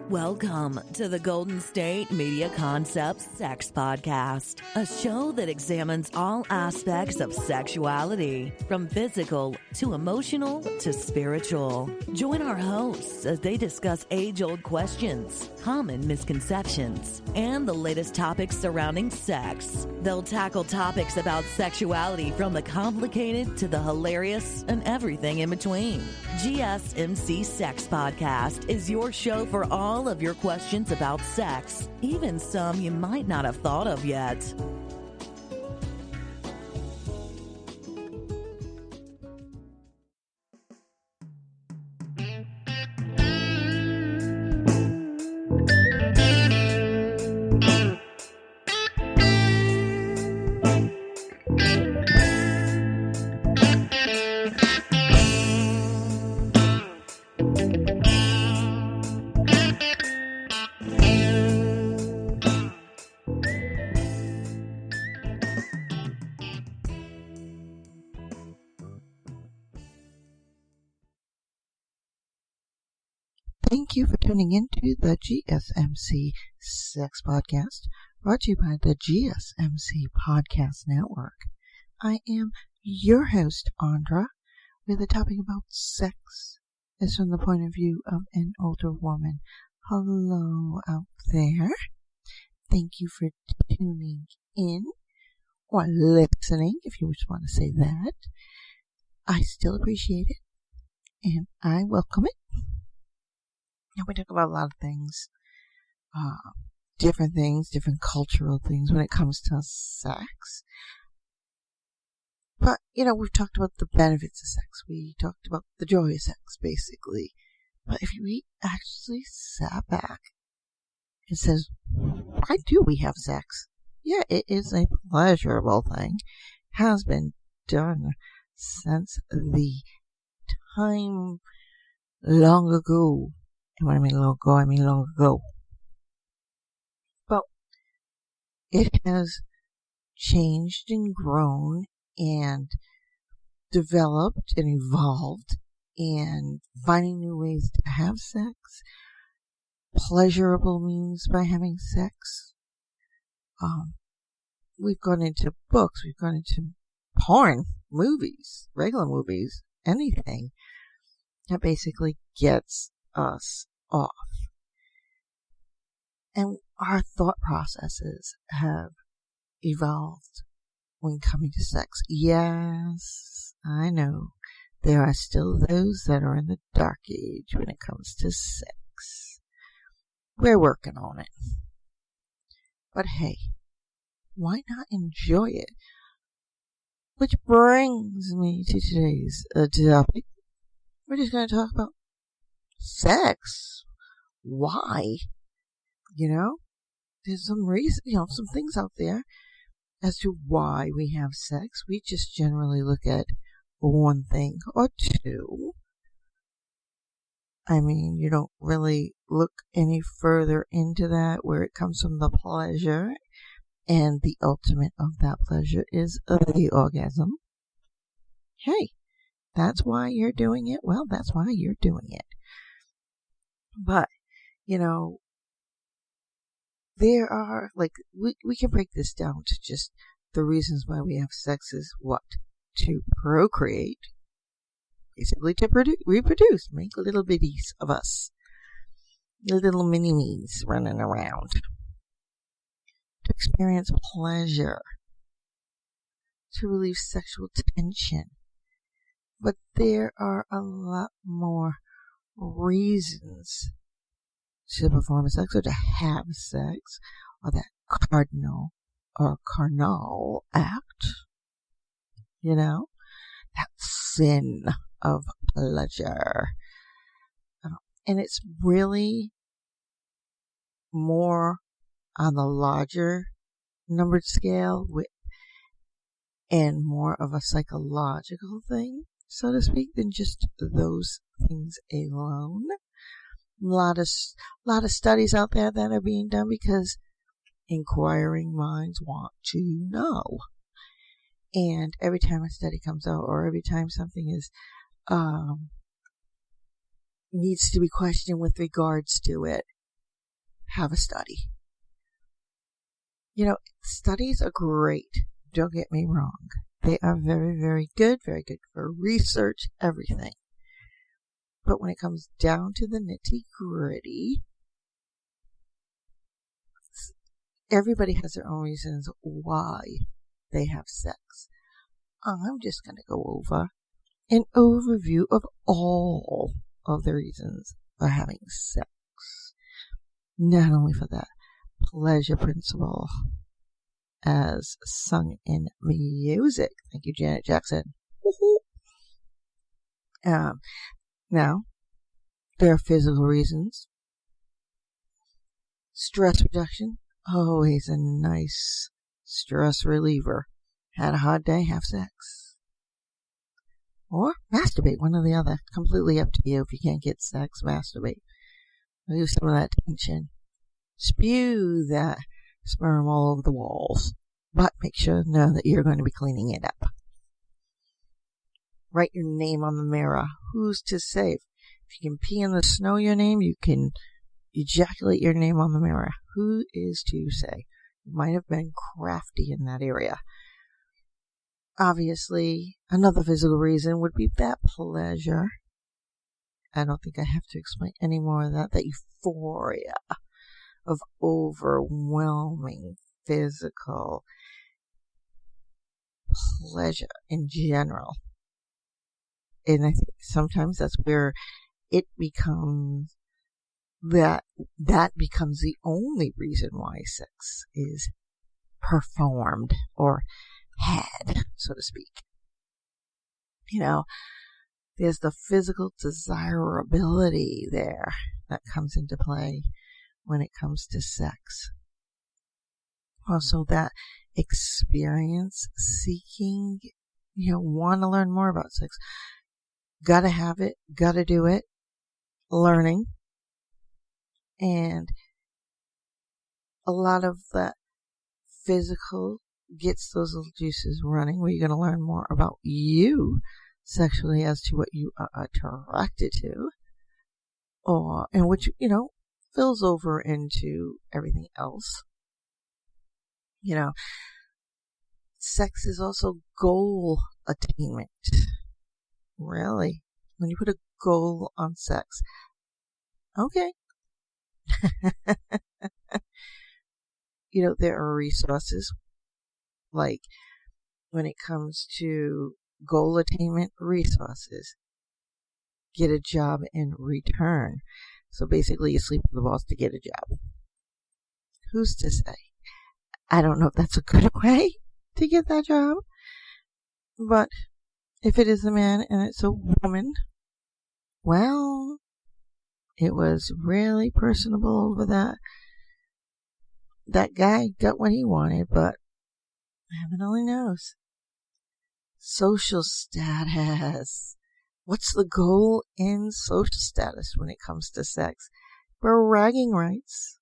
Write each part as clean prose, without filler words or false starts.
Welcome to the Golden State Media Concepts Sex Podcast, a show that examines all aspects of sexuality, from physical to emotional to spiritual. Join our hosts as they discuss age-old questions, common misconceptions, and the latest topics surrounding sex. They'll tackle topics about sexuality from the complicated to the hilarious and everything in between. GSMC Sex Podcast is your show for all of your questions about sex, even some you might not have thought of yet. Thank you for tuning into the GSMC Sex Podcast, brought to you by the GSMC Podcast Network. I am your host, Andra, with a topic about sex is from the point of view of an older woman. Hello out there. Thank you for tuning in, or listening, if you just want to say that. I still appreciate it, and I welcome it. Now, we talk about a lot of things, different cultural things when it comes to sex. But, we've talked about the benefits of sex. We talked about the joy of sex, basically. But if we actually sat back and says, why do we have sex? Yeah, it is a pleasurable thing. Has been done since the time long ago. And when I mean long ago. But it has changed and grown and developed and evolved and finding new ways to have sex, pleasurable means by having sex. We've gone into books, we've gone into porn, movies, regular movies, anything that basically gets us off. And our thought processes have evolved when coming to sex. Yes, I know there are still those that are in the dark age when it comes to sex. We're working on it. But hey, why not enjoy it? Which brings me to today's topic. We're just going to talk about sex. Why? There's some reason, some things out there as to why we have sex. We just generally look at one thing or two. I mean, you don't really look any further into that, where it comes from the pleasure, and the ultimate of that pleasure is the orgasm. Hey, that's why you're doing it? Well, that's why you're doing it. But, there are, we can break this down to just the reasons why we have sex is what? To procreate. Basically to reproduce. Make little bitties of us. Little mini-me's running around. To experience pleasure. To relieve sexual tension. But there are a lot more reasons to perform sex or to have sex, or that cardinal or carnal act, that sin of pleasure. And it's really more on the larger numbered scale and more of a psychological thing, so to speak, than just those things alone. A lot of studies out there that are being done because inquiring minds want to know. And every time a study comes out, or every time something is needs to be questioned with regards to it, have a study. Studies are great. Don't get me wrong. They are very, very good for research, everything. But when it comes down to the nitty-gritty, everybody has their own reasons why they have sex. I'm just going to go over an overview of all of the reasons for having sex. Not only for that pleasure principle as sung in music. Thank you, Janet Jackson. Now, there are physical reasons. Stress reduction, always a nice stress reliever. Had a hard day, have sex. Or masturbate, one or the other. Completely up to you. If you can't get sex, masturbate. Release some of that tension. Spew that sperm all over the walls. But make sure to know that you're going to be cleaning it up. Write your name on the mirror. Who's to say? If you can pee in the snow your name, you can ejaculate your name on the mirror. Who is to say? You might have been crafty in that area. Obviously, another physical reason would be that pleasure. I don't think I have to explain any more of that. That euphoria of overwhelming physical pleasure in general. And I think sometimes that's where it becomes that becomes the only reason why sex is performed or had, so to speak. There's the physical desirability there that comes into play when it comes to sex. Also, that experience seeking, want to learn more about sex. Gotta have it, gotta do it, learning. And a lot of that physical gets those little juices running where you're going to learn more about you sexually as to what you are attracted to, and which, fills over into everything else. Sex is also goal attainment. Really? When you put a goal on sex, okay. There are resources, like when it comes to goal attainment resources. Get a job in return. So basically you sleep with the boss to get a job. Who's to say? I don't know if that's a good way to get that job. But if it is a man and it's a woman, well, it was really personable over that. That guy got what he wanted, but heaven only knows. Social status. What's the goal in social status when it comes to sex? Bragging rights.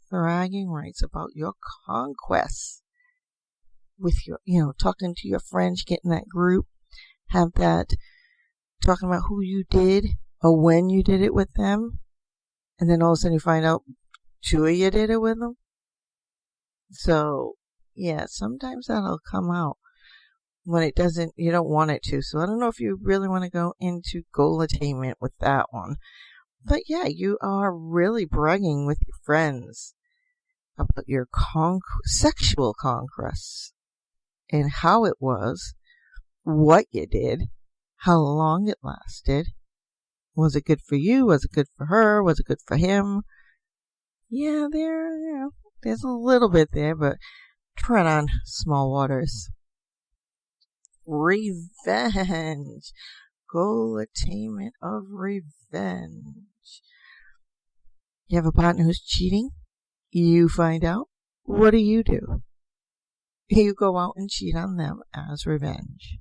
Bragging rights about your conquests. With your, talking to your friends, getting that group. Have that, talking about who you did or when you did it with them. And then all of a sudden you find out 2 of you did it with them. So, yeah, sometimes that'll come out when it doesn't, you don't want it to. So I don't know if you really want to go into goal attainment with that one. But yeah, you are really bragging with your friends about your sexual conquests and how it was, what you did, how long it lasted. Was it good for you? Was it good for her? Was it good for him? Yeah, there's a little bit there, but tread on small waters. Revenge. Goal attainment of revenge. You have a partner who's cheating. You find out. What do? You go out and cheat on them as revenge.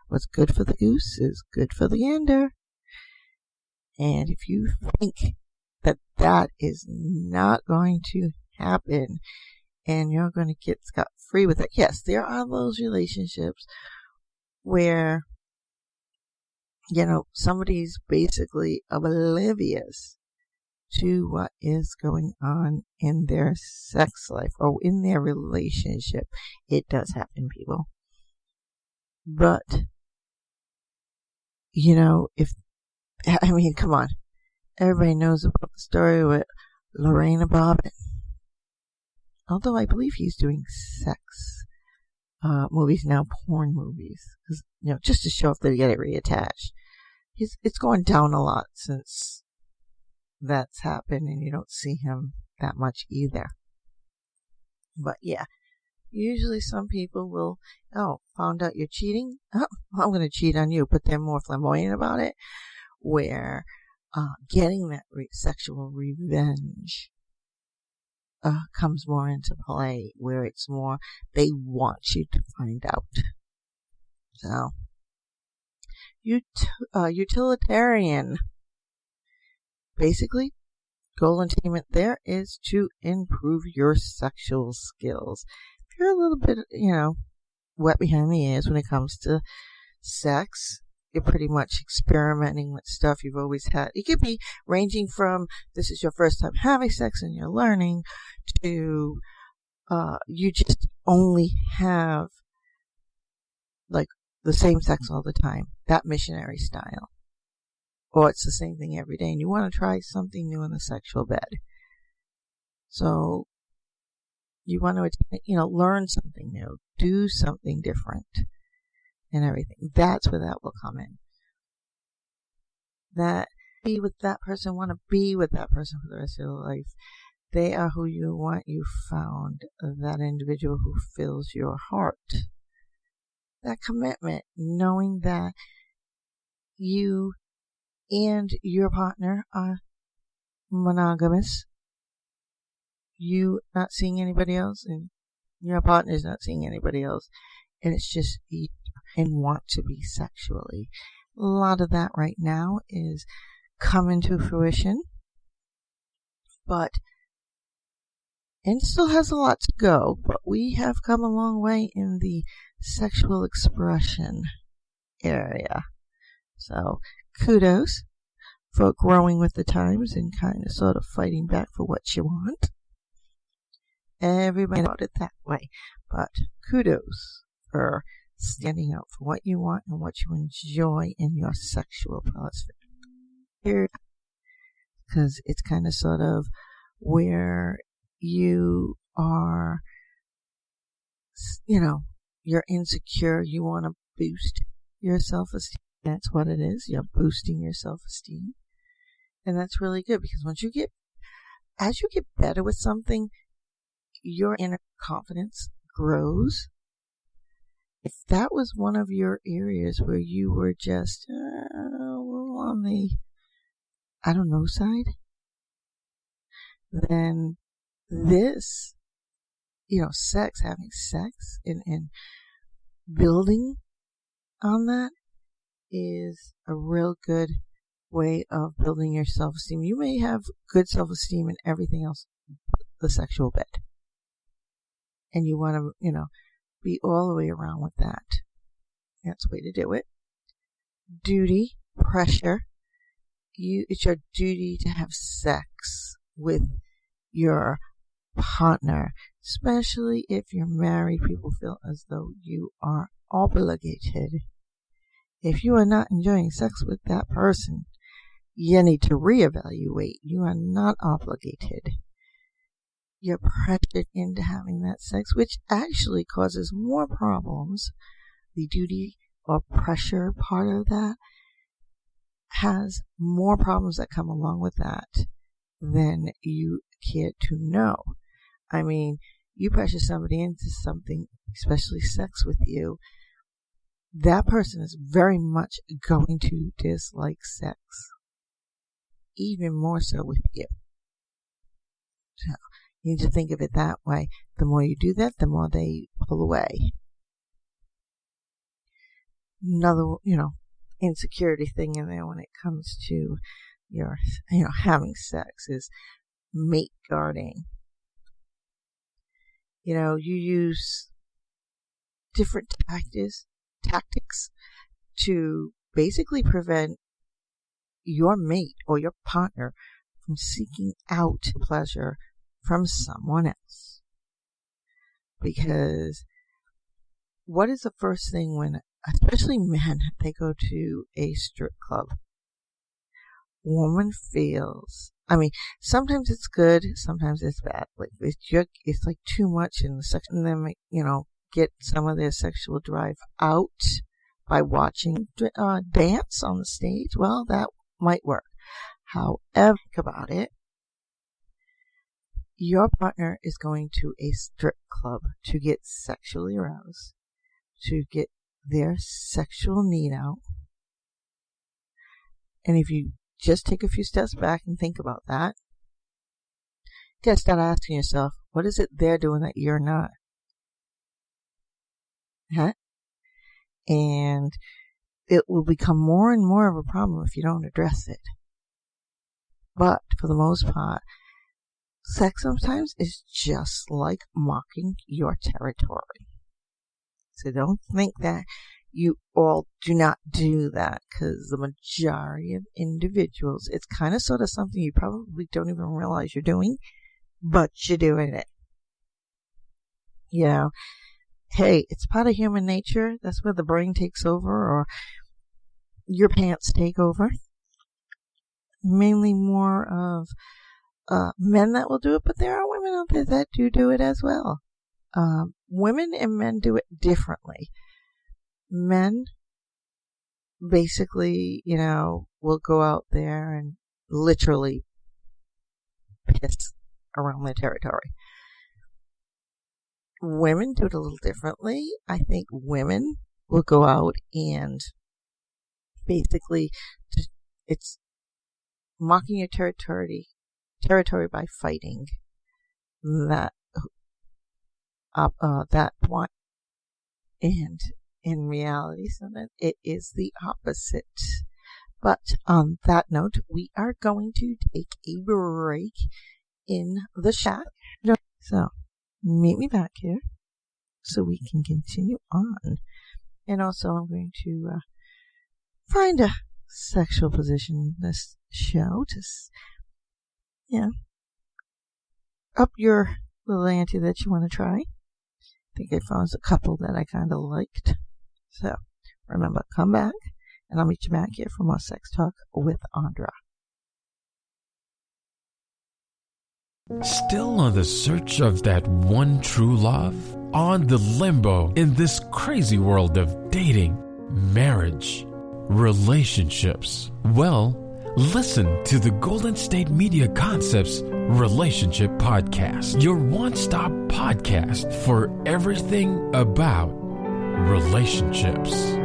What's good for the goose is good for the gander. And if you think that is not going to happen and you're going to get scot-free with it, yes, there are those relationships where, somebody's basically oblivious to what is going on in their sex life or in their relationship. It does happen, people. But, come on. Everybody knows about the story with Lorena Bobbitt. Although I believe he's doing sex movies now, porn movies. Just to show off that they get it reattached. It's going down a lot since that's happened, and you don't see him that much either. But yeah, usually some people will, found out you're cheating? Oh, I'm going to cheat on you, but they're more flamboyant about it, where getting that sexual revenge comes more into play, where it's more they want you to find out. So, utilitarian. Basically, goal attainment there is to improve your sexual skills. If you're a little bit, wet behind the ears when it comes to sex, you're pretty much experimenting with stuff you've always had. It could be ranging from this is your first time having sex and you're learning to you just only have like the same sex all the time, that missionary style. Or it's the same thing every day and you want to try something new in the sexual bed. So you want to, learn something new, do something different and everything. That's where that will come in. That be with that person, want to be with that person for the rest of your life. They are who you want. You found that individual who fills your heart. That commitment, knowing that you and your partner are monogamous. You not seeing anybody else and your partner's not seeing anybody else. And it's just you and want to be sexually. A lot of that right now is coming to fruition. And still has a lot to go, but we have come a long way in the sexual expression area. So, kudos for growing with the times and kind of sort of fighting back for what you want. Everybody about it that way, but kudos for standing up for what you want and what you enjoy in your sexual process. Because it's kind of sort of where you are, you're insecure, you want to boost your self-esteem. That's what it is. You're boosting your self-esteem. And that's really good because as you get better with something, your inner confidence grows. If that was one of your areas where you were just on the, side, then this, having sex and building on that is a real good way of building your self-esteem. You may have good self-esteem in everything else but the sexual bed. And you want to, be all the way around with that. That's the way to do it. Duty, pressure. It's your duty to have sex with your partner, especially if you're married. People feel as though you are obligated. If you are not enjoying sex with that person, you need to reevaluate. You are not obligated. You're pressured into having that sex, which actually causes more problems. The duty or pressure part of that has more problems that come along with that than you care to know. I mean, you pressure somebody into something, especially sex with you, that person is very much going to dislike sex. Even more so with you. So, you need to think of it that way. The more you do that, the more they pull away. Another, insecurity thing in there when it comes to your, having sex is mate guarding. You use different tactics to basically prevent your mate or your partner from seeking out pleasure from someone else. Because what is the first thing when, especially men, they go to a strip club? Woman feels, sometimes it's good, sometimes it's bad. Like it's like too much in the sex, and then get some of their sexual drive out by watching dance on the stage. Well, that might work. However, think about it. Your partner is going to a strip club to get sexually aroused, to get their sexual need out. And if you just take a few steps back and think about that, you gotta start asking yourself, what is it they're doing that you're not? And it will become more and more of a problem if you don't address it. But for the most part, sex sometimes is just like marking your territory. So don't think that you all do not do that, because the majority of individuals, it's kind of sort of something you probably don't even realize you're doing, but you're doing it. Hey, it's part of human nature. That's where the brain takes over, or your pants take over. Mainly more of men that will do it, but there are women out there that do it as well. Women and men do it differently. Men basically, will go out there and literally piss around their territory. Women do it a little differently. I think women will go out and basically, it's marking your territory by fighting that point. And in reality, so that it is the opposite. But on that note, we are going to take a break in the chat. So meet me back here so we can continue on. And also, I'm going to find a sexual position in this show to, up your little ante that you want to try. I think I found a couple that I kind of liked. So, remember, come back, and I'll meet you back here for more Sex Talk with Andra. Still on the search of that one true love? On the limbo in this crazy world of dating, marriage, relationships? Well, listen to the Golden State Media Concepts Relationship Podcast, your one-stop podcast for everything about relationships.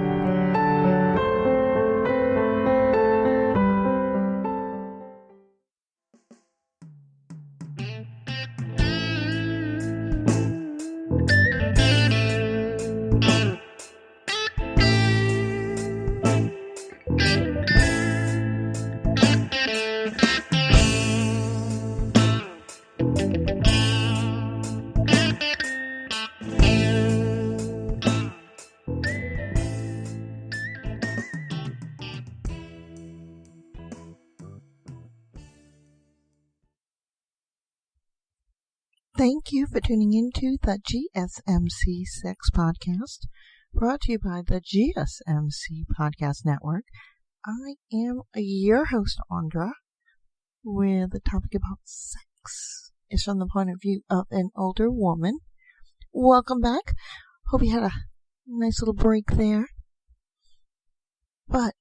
Thank you for tuning into the GSMC Sex Podcast, brought to you by the GSMC Podcast Network. I am your host, Andra, with a topic about sex. It's from the point of view of an older woman. Welcome back. Hope you had a nice little break there. But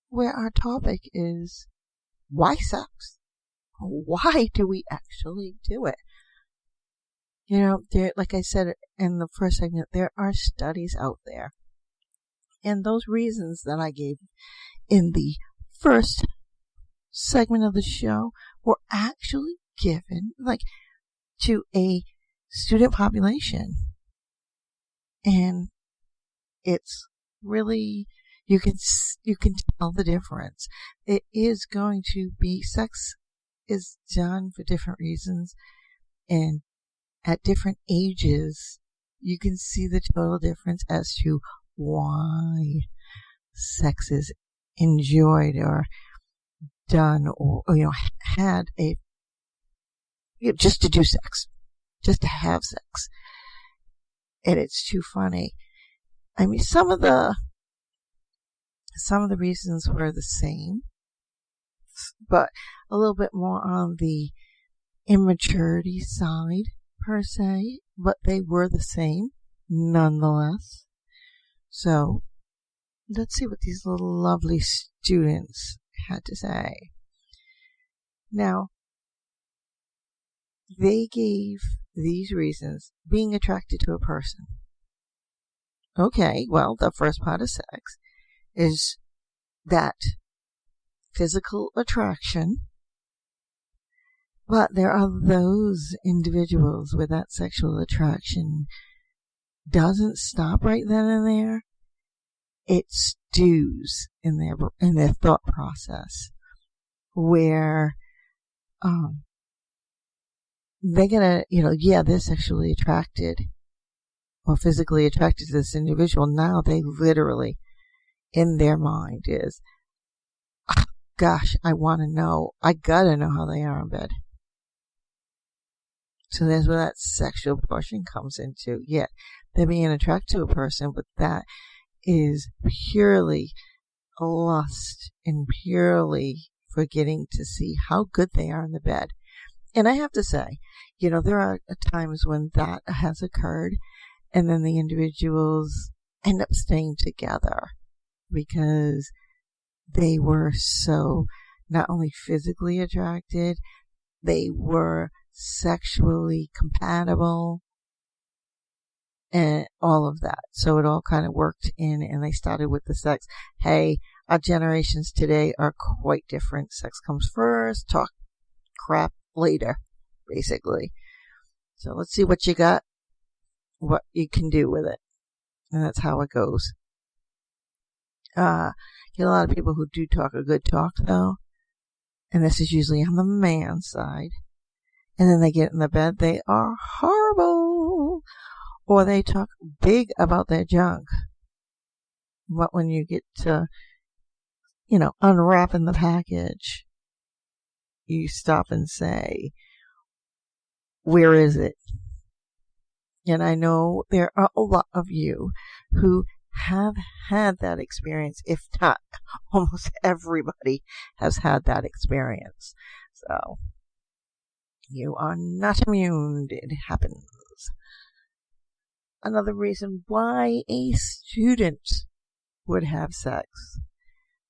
where our topic is, why sex? Why do we actually do it? Like I said in the first segment, there are studies out there. And those reasons that I gave in the first segment of the show were actually given, to a student population. And it's really, you can tell the difference. It is going to be, sex is done for different reasons, and at different ages, you can see the total difference as to why sex is enjoyed or done or had just to do sex, just to have sex. And it's too funny. I mean, some of the reasons were the same, but a little bit more on the immaturity side, per se, but they were the same, nonetheless. So, let's see what these little lovely students had to say. Now, they gave these reasons: being attracted to a person. Okay, well, the first part of sex is that physical attraction, but there are those individuals where that sexual attraction doesn't stop right then and there. It stews in their thought process, where they're gonna, they're sexually attracted or physically attracted to this individual. Now they literally, in their mind, is, oh, gosh, I gotta know how they are in bed. So that's where that sexual portion comes into. Yeah, they're being attracted to a person, but that is purely lust and purely for getting to see how good they are in the bed. And I have to say, there are times when that has occurred, and then the individuals end up staying together because they were so not only physically attracted, they were sexually compatible and all of that. So it all kind of worked in, and they started with the sex. Hey, our generations today are quite different. Sex comes first, talk crap later, basically. So let's see what you got, what you can do with it. And that's how it goes. Get a lot of people who do talk a good talk, though. And this is usually on the man's side. And then they get in the bed, they are horrible. Or they talk big about their junk. But when you get to, unwrapping the package, you stop and say, where is it? And I know there are a lot of you who have had that experience. If not, almost everybody has had that experience. So, you are not immune. It happens. Another reason why a student would have sex: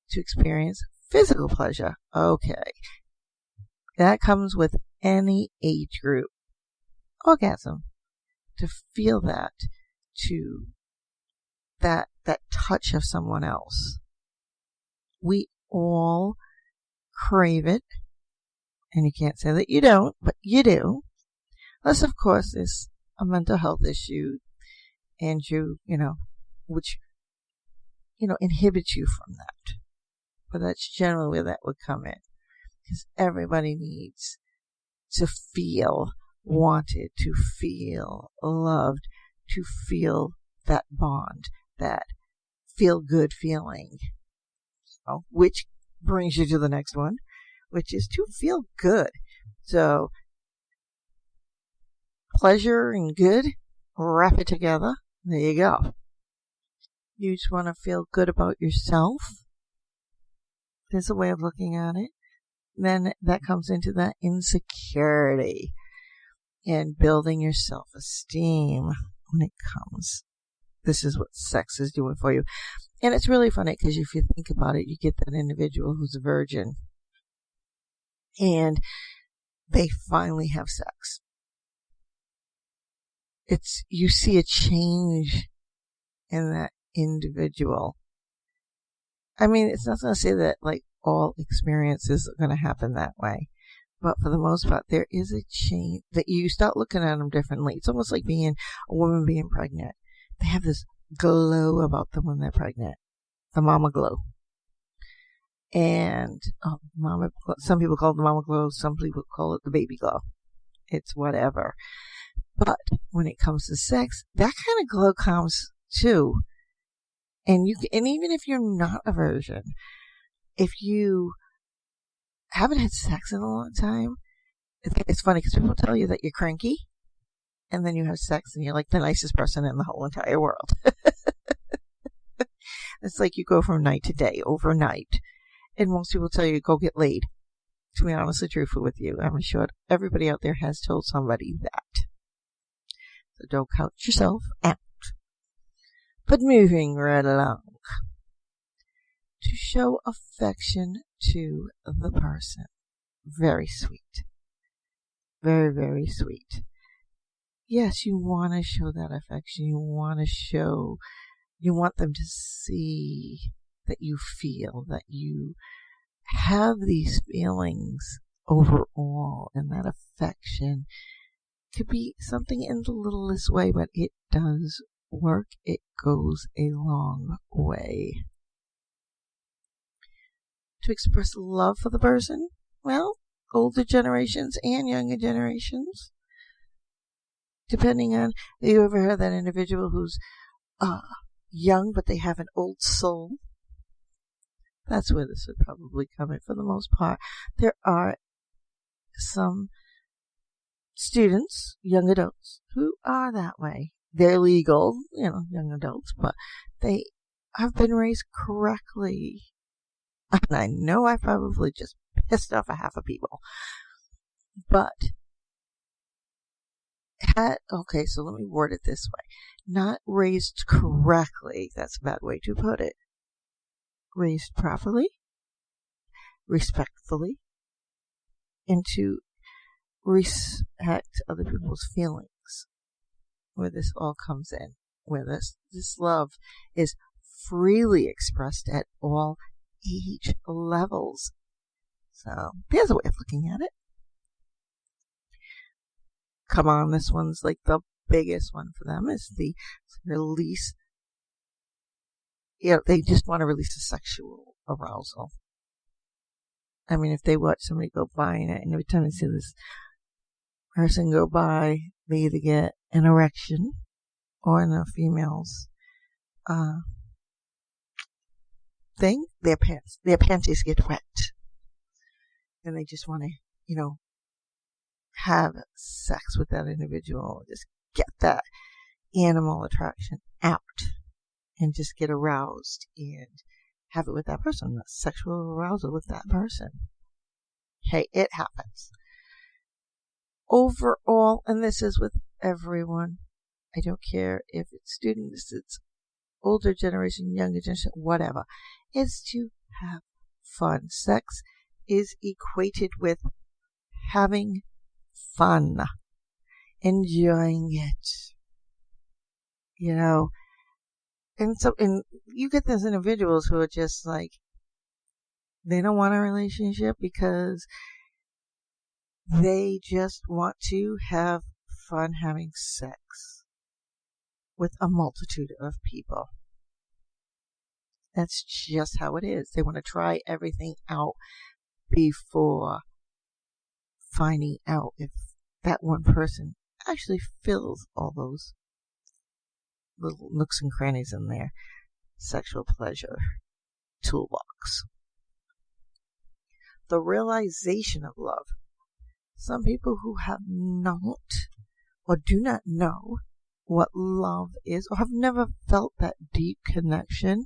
to experience physical pleasure. Okay. That comes with any age group. Orgasm. To feel that. To that touch of someone else. We all crave it. And you can't say that you don't, but you do. Unless, of course, it's a mental health issue, and which, inhibits you from that. But that's generally where that would come in. Because everybody needs to feel wanted, to feel loved, to feel that bond, that feel-good feeling. Which brings you to the next one, which is to feel good. So, pleasure and good, wrap it together. There you go. You just want to feel good about yourself. There's a way of looking at it. Then that comes into that insecurity and building your self-esteem when it comes. This is what sex is doing for you. And it's really funny because if you think about it, you get that individual who's a virgin and they finally have sex. You see a change in that individual. I mean, it's not going to say that all experiences are going to happen that way. But for the most part, there is a change that you start looking at them differently. It's almost like a woman being pregnant. They have this glow about them when they're pregnant. The mama glow. And some people call it the mama glow. Some people call it the baby glow. It's whatever. But when it comes to sex, that kind of glow comes too. And even if you're not a virgin, if you haven't had sex in a long time, it's funny because people tell you that you're cranky, and then you have sex and you're like the nicest person in the whole entire world. It's like you go from night to day, overnight. And most people tell you go get laid. To be honestly truthful with you, I'm sure everybody out there has told somebody that. So don't count yourself out. But moving right along. To show affection to the person. Very sweet. Very, very sweet. Yes, you want to show that affection. You want them to see that you feel, that you have these feelings overall, and that affection could be something in the littlest way, but it does work. It goes a long way. To express love for the person, well, older generations and younger generations, depending on, have you ever heard that individual who's young, but they have an old soul? That's where this would probably come in for the most part. There are some students, young adults, who are that way. They're legal, young adults, but they have been raised correctly. And I know I probably just pissed off a half of people. But, okay, so let me word it this way. Not raised correctly, that's a bad way to put it. Raised properly, respectfully, and to respect other people's feelings, where this all comes in, where this love is freely expressed at all age levels. So there's a way of looking at it. Come on, this one's like the biggest one for them, is the release. They just want to release the sexual arousal. I mean, if they watch somebody go by, and every time they see this person go by, they either get an erection, or in the females' thing, their panties get wet. And they just want to, have sex with that individual, just get that animal attraction out. And just get aroused and have it with that person. That sexual arousal with that person. Hey, it happens. Overall, and this is with everyone, I don't care if it's students, it's older generation, younger generation, whatever, is to have fun. Sex is equated with having fun, enjoying it. And you get those individuals who are just like, they don't want a relationship because they just want to have fun having sex with a multitude of people. That's just how it is. They want to try everything out before finding out if that one person actually fills all those little nooks and crannies in their sexual pleasure toolbox. The realization of love. Some people who have not or do not know what love is, or have never felt that deep connection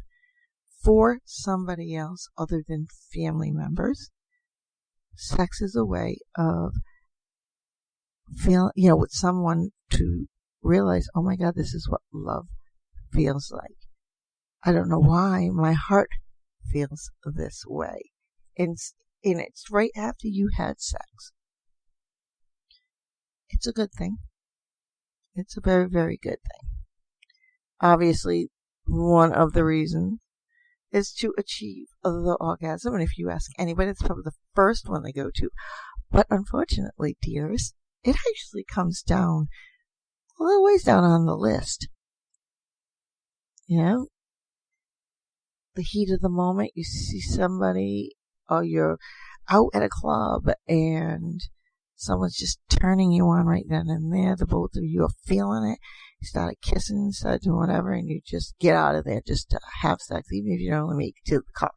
for somebody else other than family members. Sex is a way of feeling, with someone to realize, oh my God, this is what love feels like. I don't know why my heart feels this way. And it's right after you had sex. It's a good thing. It's a very, very good thing. Obviously, one of the reasons is to achieve the orgasm. And if you ask anybody, it's probably the first one they go to. But unfortunately, dears, it actually comes down a little ways down on the list. The heat of the moment, you see somebody, or you're out at a club and someone's just turning you on right then and there. The both of you are feeling it. You start kissing, start doing whatever, and you just get out of there just to have sex, even if you don't only make it to the car.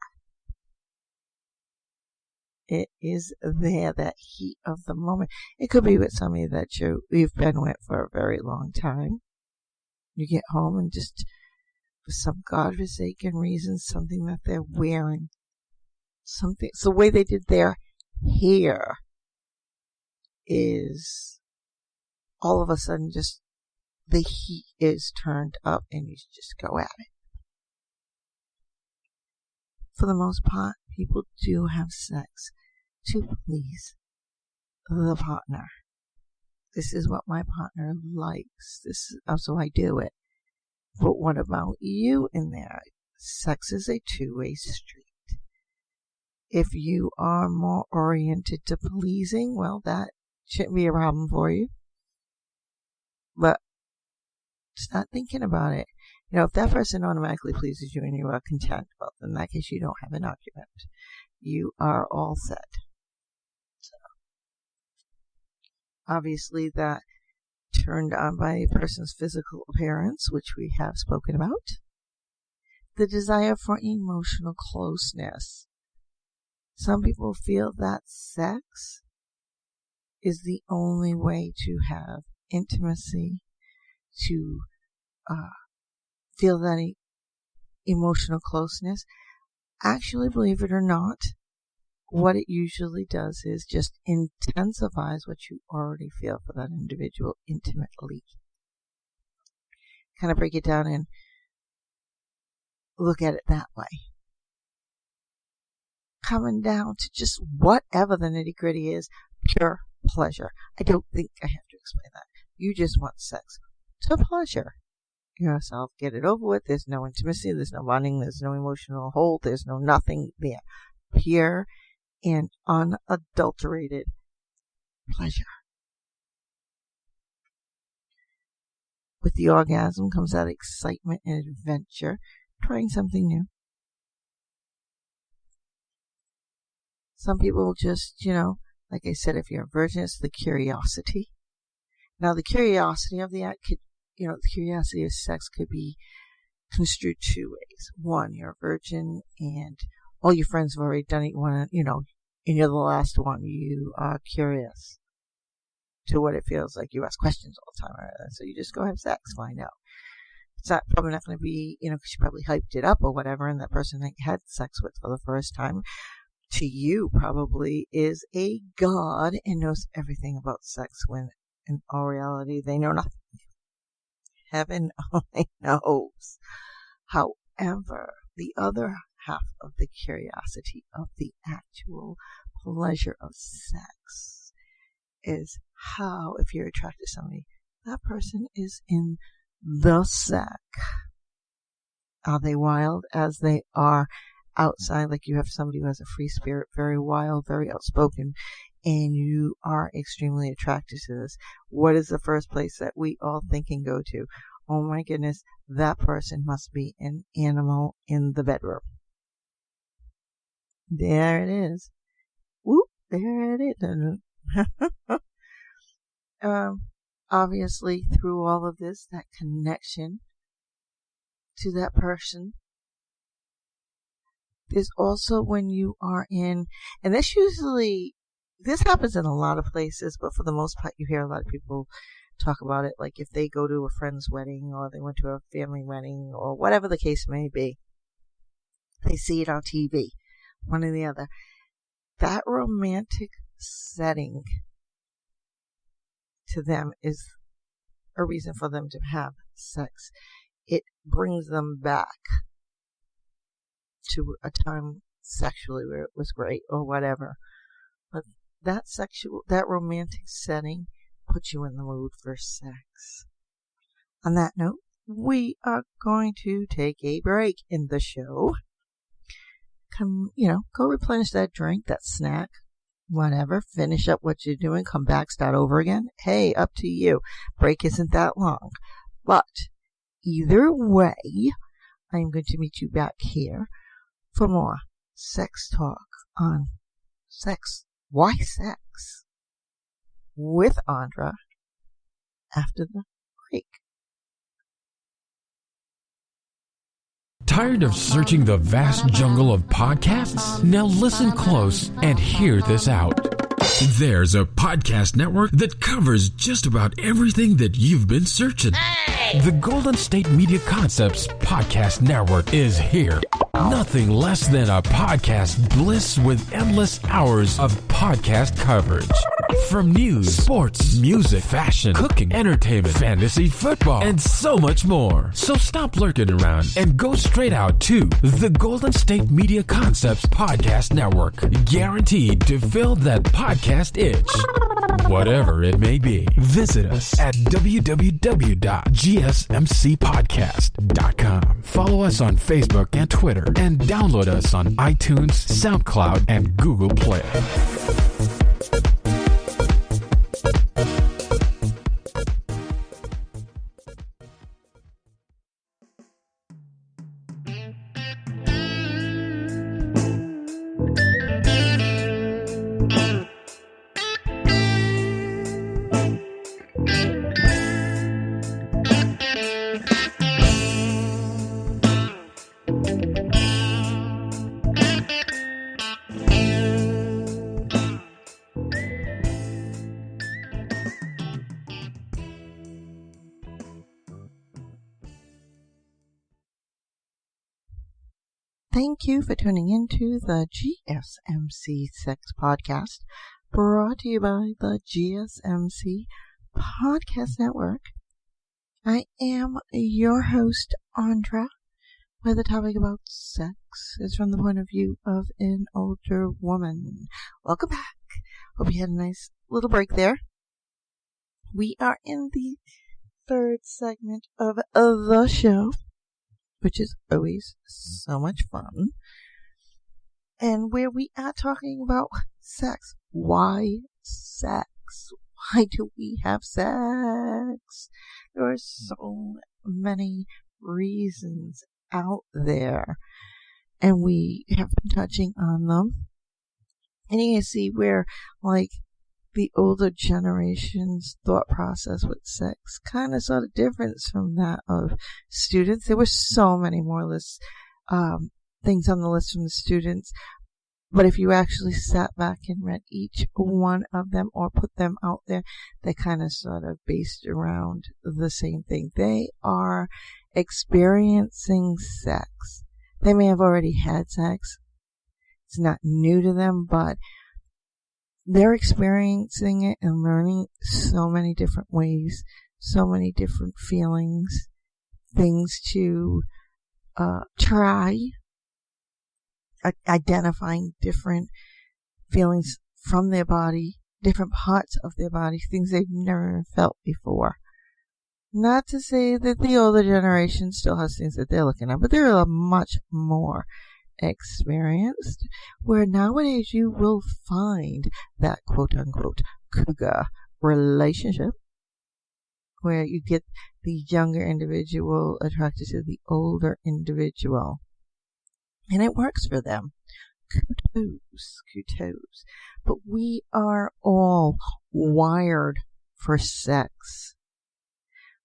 it is there, that heat of the moment. It could be with somebody that you've been with for a very long time. You get home and just, for some godforsaken reason, something that they're wearing, something, it's the way they did their hair, is all of a sudden just the heat is turned up and you just go at it. For the most part, people do have sex to please the partner. This is what my partner likes. So I do it. But what about you in there? Sex is a two-way street. If you are more oriented to pleasing, well, that shouldn't be a problem for you. But start thinking about it. If that person automatically pleases you and you are content, well, in that case, you don't have an argument. You are all set. So, obviously, that turned on by a person's physical appearance, which we have spoken about. The desire for emotional closeness. Some people feel that sex is the only way to have intimacy, to feel that emotional closeness. Actually, believe it or not, what it usually does is just intensifies what you already feel for that individual intimately. Kind of break it down and look at it that way. Coming down to just whatever the nitty-gritty is, pure pleasure. I don't think I have to explain that. You just want sex to pleasure yourself. Get it over with. There's no intimacy. There's no bonding. There's no emotional hold. There's no nothing there. Pure and unadulterated pleasure. With the orgasm comes that excitement and adventure, trying something new. Some people just, like I said, if you're a virgin, it's the curiosity. Now, the curiosity of the act could, the curiosity of sex could be construed two ways. One, you're a virgin and all your friends have already done it, and you're the last one. You are curious to what it feels like. You ask questions all the time, so you just go have sex, find out. It's probably not going to be, because you probably hyped it up or whatever, and that person that you had sex with for the first time, to you probably is a god and knows everything about sex, when in all reality they know nothing. Heaven only knows. However, the other half of the curiosity of the actual pleasure of sex is how, if you're attracted to somebody, that person is in the sack. Are they wild as they are outside? Like you have somebody who has a free spirit, very wild, very outspoken, and you are extremely attracted to this. What is the first place that we all think and go to? Oh my goodness, that person must be an animal in the bedroom. There it is. Whoop, there it is. Obviously, through all of this, that connection to that person. There's also when you are in, and this happens in a lot of places, but for the most part, you hear a lot of people talk about it, like if they go to a friend's wedding or they went to a family wedding or whatever the case may be, they see it on TV, one or the other. That romantic setting to them is a reason for them to have sex. It brings them back to a time sexually where it was great or whatever. But that romantic setting puts you in the mood for sex. On that note, we are going to take a break in the show. Go replenish that drink, that snack, whatever. Finish up what you're doing. Come back, start over again. Hey, up to you. Break isn't that long. But either way, I'm going to meet you back here for more sex talk on sex. Why sex? With Andra after the break. Tired of searching the vast jungle of podcasts? Now listen close and hear this out. There's a podcast network that covers just about everything that you've been searching. Hey! The Golden State Media Concepts Podcast Network is here. Nothing less than a podcast bliss with endless hours of podcast coverage. From news, sports, music, fashion, cooking, entertainment, fantasy, football, and so much more. So stop lurking around and go straight out to the Golden State Media Concepts Podcast Network. Guaranteed to fill that podcast itch. Whatever it may be. Visit us at www.gsmcpodcast.com. Follow us on Facebook and Twitter, and download us on iTunes, SoundCloud, and Google Play. Thank you for tuning into the GSMC Sex Podcast, brought to you by the GSMC Podcast Network. I am your host, Andra, where the topic about sex is from the point of view of an older woman. Welcome back. Hope you had a nice little break there. We are in the third segment of the show, which is always so much fun, and where we are talking about sex. Why sex? Why do we have sex? There are so many reasons out there, and we have been touching on them. And you can see where, like, the older generation's thought process with sex kind of sort of difference from that of students. There were so many more things on the list from the students, but if you actually sat back and read each one of them or put them out there, they kind of sort of based around the same thing. They are experiencing sex. They may have already had sex. It's not new to them, but they're experiencing it and learning so many different ways, so many different feelings, things to try, identifying different feelings from their body, different parts of their body, things they've never felt before. Not to say that the older generation still has things that they're looking at, but they're much more experienced, where nowadays you will find that quote-unquote cougar relationship where you get the younger individual attracted to the older individual, and it works for them. Kudos. But we are all wired for sex.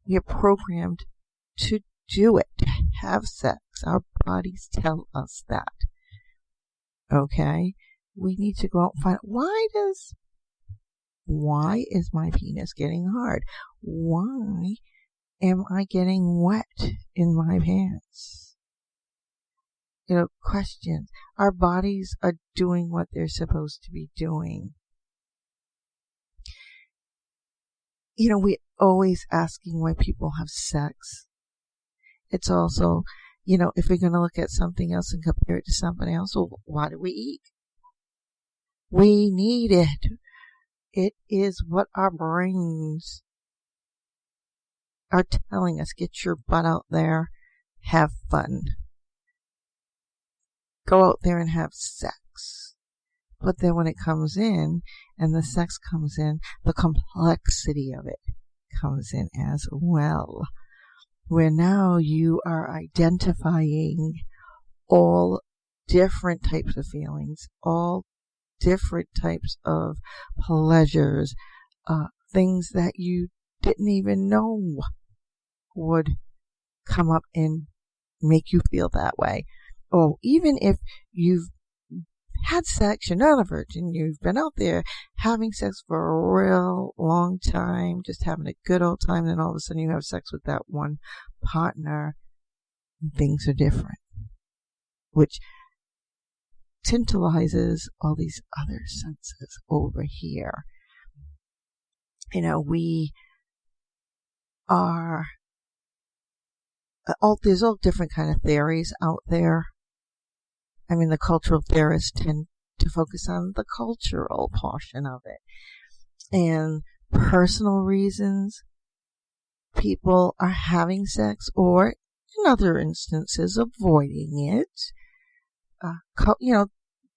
We are programmed to do it, to have sex. Our bodies tell us that. Okay? We need to go out and find out, why is my penis getting hard? Why am I getting wet in my pants? Questions. Our bodies are doing what they're supposed to be doing. We're always asking why people have sex. It's also, if we're going to look at something else and compare it to something else, well, why do we eat? We need it. It is what our brains are telling us. Get your butt out there. Have fun. Go out there and have sex. But then when it comes in, and the sex comes in, the complexity of it comes in as well. Where now you are identifying all different types of feelings, all different types of pleasures, things that you didn't even know would come up in make you feel that way. Or even if you've had sex, you're not a virgin, you've been out there having sex for a real long time, just having a good old time, then all of a sudden you have sex with that one partner, and things are different, which tantalizes all these other senses over here. We are there's all different kind of theories out there. I mean, the cultural theorists tend to focus on the cultural portion of it. And personal reasons people are having sex, or in other instances, avoiding it.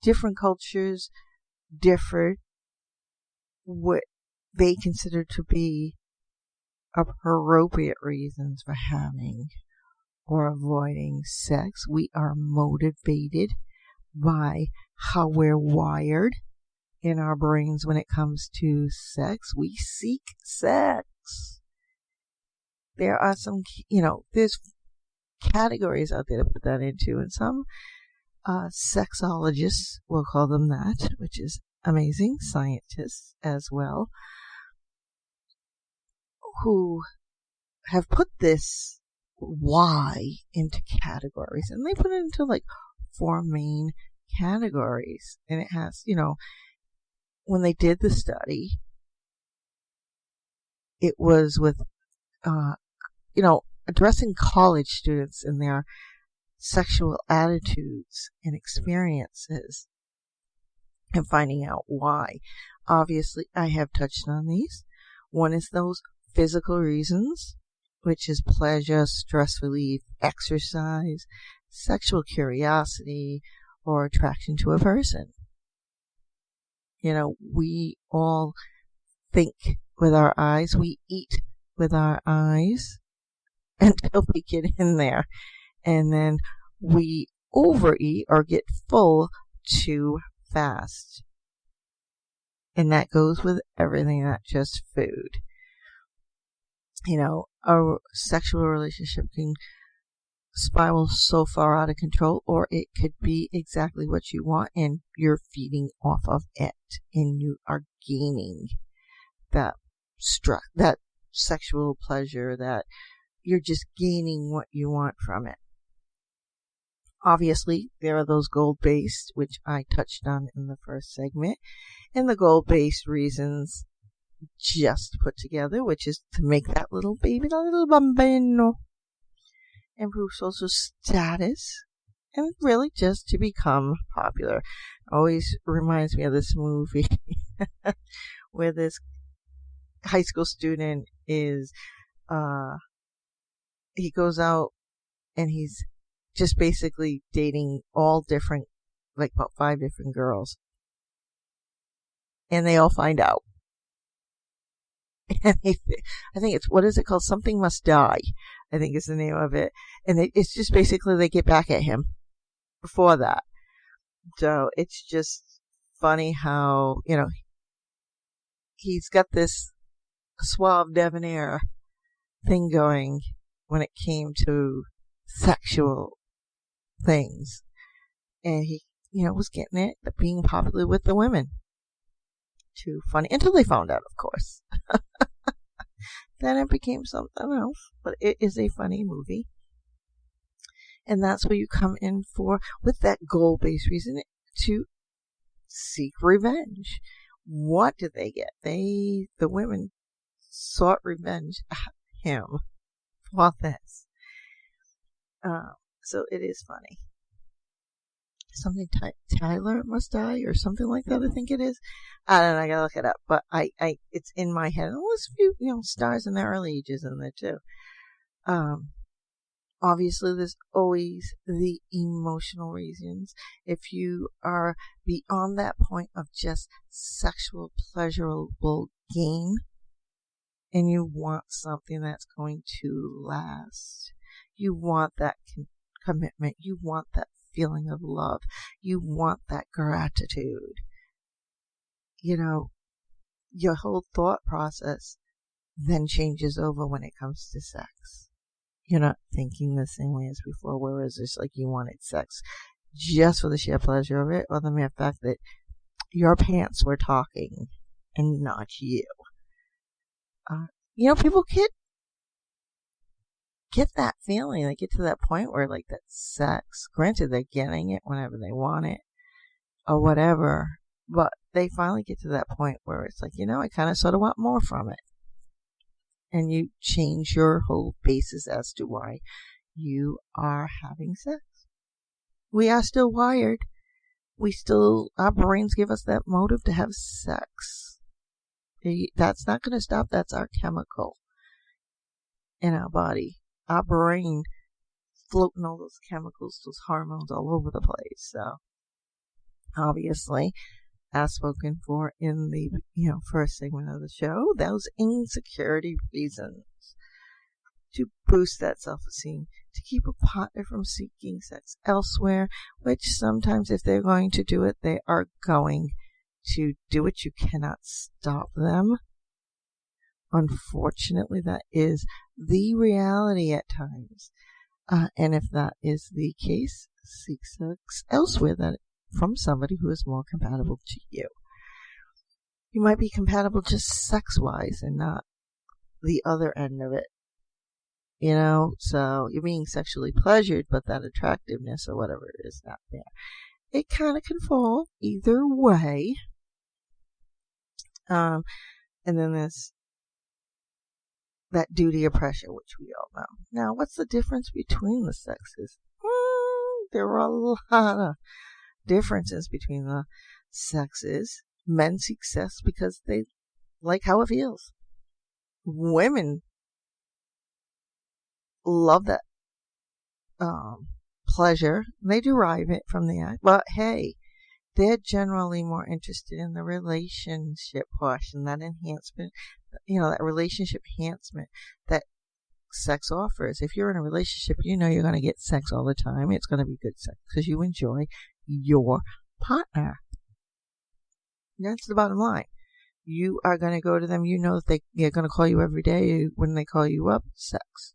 Different cultures differ what they consider to be appropriate reasons for having or avoiding sex. We are motivated by how we're wired in our brains when it comes to sex. We seek sex. There are some, there's categories out there to put that into, and some sexologists will call them that, which is amazing, scientists as well, who have put this why into categories, and they put it into like 4 main categories. And it has, when they did the study, it was with, addressing college students and their sexual attitudes and experiences and finding out why. Obviously, I have touched on these. One is those physical reasons, which is pleasure, stress relief, exercise, sexual curiosity, or attraction to a person. We all think with our eyes. We eat with our eyes until we get in there. And then we overeat or get full too fast. And that goes with everything, not just food. A sexual relationship can spiral so far out of control, or it could be exactly what you want and you're feeding off of it, and you are gaining that sexual pleasure, that you're just gaining what you want from it. Obviously, there are those goal-based, which I touched on in the first segment, and the goal-based reasons just put together, which is to make that little baby, that little bambino, improve social status, and really just to become popular. Always reminds me of this movie where this high school student is, he goes out and he's just basically dating all different, like about 5 different girls. And they all find out. And I think it's, what is it called? Something Must Die, I think is the name of it. And it's just basically they get back at him before that. So it's just funny how, he's got this suave debonair thing going when it came to sexual things. And he, was getting it, being popular with the women. Too funny. Until they found out, of course. Then it became something else. But it is a funny movie. And that's where you come in for, with that goal-based reason, to seek revenge. What did they get? The women sought revenge at him for this. So it is funny. Something Tyler Must Die or something like that, I think it is. I don't know, I gotta look it up. But it's in my head. And there's a few, stars in the early ages in there too. Obviously, there's always the emotional reasons. If you are beyond that point of just sexual pleasurable gain, and you want something that's going to last, you want that commitment, you want that feeling of love, you want that gratitude, your whole thought process then changes over when it comes to sex. you're not thinking the same way as before, whereas it's like you wanted sex just for the sheer pleasure of it, or the mere fact that your pants were talking and not you. People get that feeling. They get to that point where, like, that sex, granted they're getting it whenever they want it or whatever, but they finally get to that point where it's like, I kind of sort of want more from it. And you change your whole basis as to why you are having sex. We are still wired. Our brains give us that motive to have sex. That's not going to stop. That's our chemical in our body. Our brain floating all those chemicals, those hormones all over the place. So, obviously, as spoken for in the first segment of the show, those insecurity reasons to boost that self-esteem, to keep a partner from seeking sex elsewhere, which sometimes if they're going to do it, they are going to do it. You cannot stop them. Unfortunately, that is the reality at times. And if that is the case, seek sex elsewhere from somebody who is more compatible to you. You might be compatible just sex-wise and not the other end of it. So you're being sexually pleasured, but that attractiveness or whatever it is not there. It kind of can fall either way. And then there's that duty or pressure, which we all know. Now, what's the difference between the sexes? There are a lot of differences between the sexes. Men seek sex because they like how it feels. Women love that pleasure. They derive it from the act. But hey, they're generally more interested in the relationship portion, that enhancement, that relationship enhancement that sex offers. If you're in a relationship, you're going to get sex all the time. It's going to be good sex because you enjoy your partner. That's the bottom line. You are going to go to them. That they're going to call you every day. When they call you up, sex.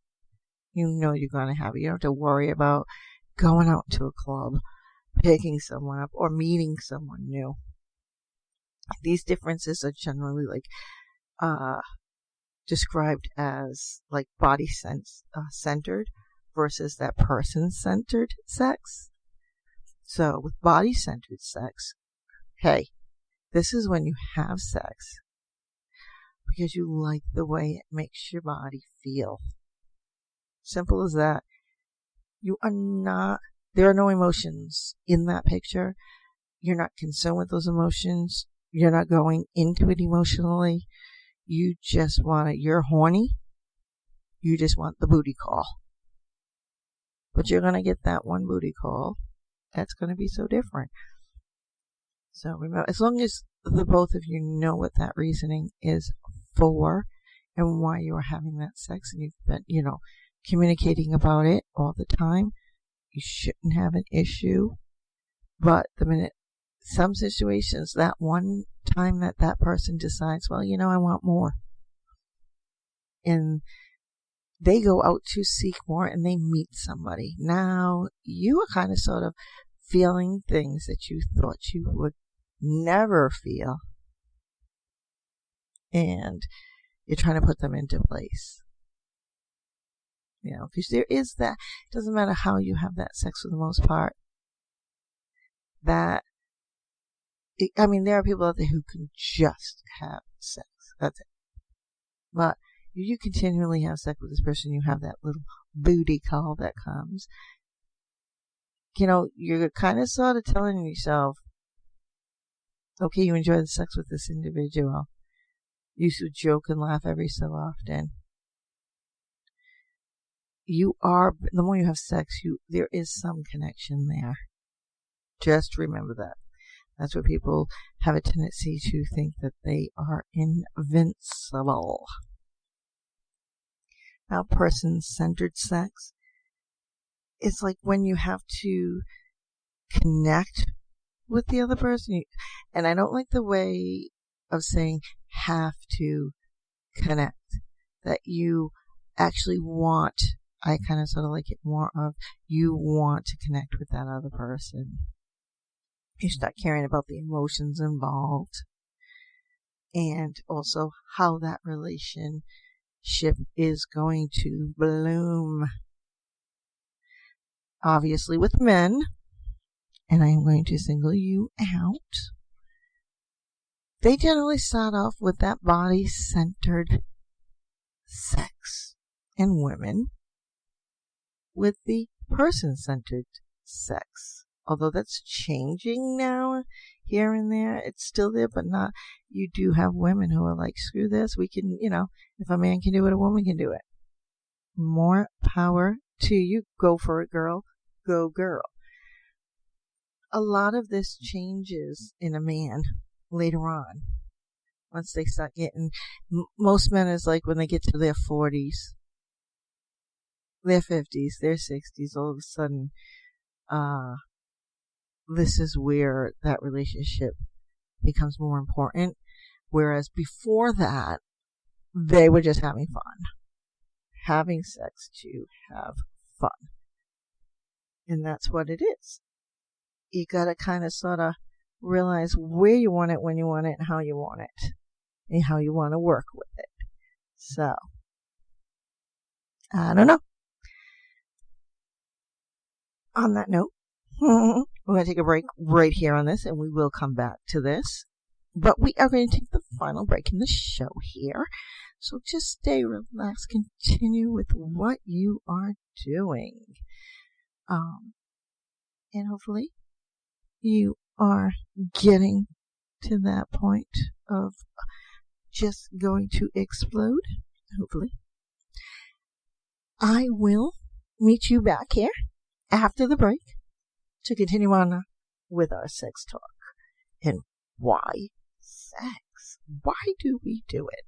You're going to have it. You don't have to worry about going out to a club, picking someone up, or meeting someone new. These differences are generally described as like body centered versus that person-centered sex. So with body-centered sex, hey, this is when you have sex because you like the way it makes your body feel. Simple as that. There are no emotions in that picture. You're not concerned with those emotions. You're not going into it emotionally. You just want it. You're horny. You just want the booty call. But you're going to get that one booty call. That's going to be so different. So remember, as long as the both of you know what that reasoning is for and why you are having that sex, and you've been, communicating about it all the time, you shouldn't have an issue. But the minute some situations, that one time that person decides, well, I want more, and they go out to seek more and they meet somebody, now you are kind of sort of feeling things that you thought you would never feel, and you're trying to put them into place. Because there is that. It doesn't matter how you have that sex for the most part. There are people out there who can just have sex. That's it. But if you continually have sex with this person, you have that little booty call that comes. You're kind of sort of telling yourself, okay, you enjoy the sex with this individual. You should joke and laugh every so often. The more you have sex, there is some connection there. Just remember that. That's where people have a tendency to think that they are invincible. Now, person-centered sex is like when you have to connect with the other person. And I don't like the way of saying have to connect. That you actually want I kind of sort of like it more of you want to connect with that other person. You start caring about the emotions involved and also how that relationship is going to bloom. Obviously with men, and I am going to single you out, they generally start off with that body-centered sex, and women with the person-centered sex. Although that's changing now, here and there, it's still there, but not. You do have women who are like, screw this, we can, if a man can do it, a woman can do it. More power to you. Go for it, girl. Go, girl. A lot of this changes in a man later on. Once they start getting, most men is like when they get to their 40s, their 50s, their 60s, all of a sudden, this is where that relationship becomes more important. Whereas before that, they were just having fun. Having sex to have fun. And that's what it is. You gotta kind of sort of realize where you want it, when you want it, and how you want it. And how you want to work with it. So, I don't know. On that note, we're going to take a break right here on this, and we will come back to this. But we are going to take the final break in the show here. So just stay relaxed, continue with what you are doing. And hopefully you are getting to that point of just going to explode. Hopefully. I will meet you back here after the break to continue on with our sex talk. And why sex? Why do we do it?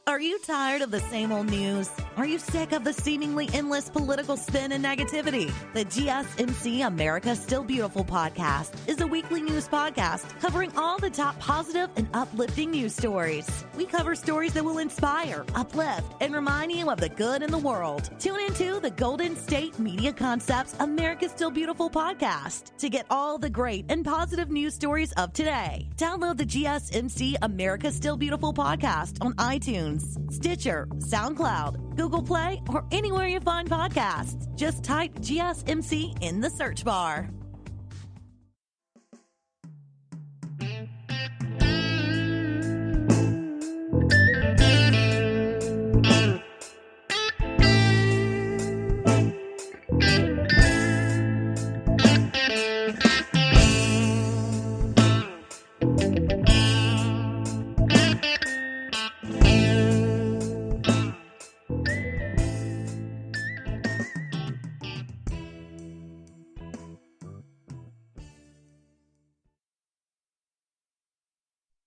Are you tired of the same old news? Are you sick of the seemingly endless political spin and negativity? The GSMC America Still Beautiful podcast is a weekly news podcast covering all the top positive and uplifting news stories. We cover stories that will inspire, uplift, and remind you of the good in the world. Tune into the Golden State Media Concepts America Still Beautiful podcast to get all the great and positive news stories of today. Download the GSMC America Still Beautiful podcast on iTunes, Stitcher, SoundCloud, Google Play, or anywhere you find podcasts. Just type GSMC in the search bar.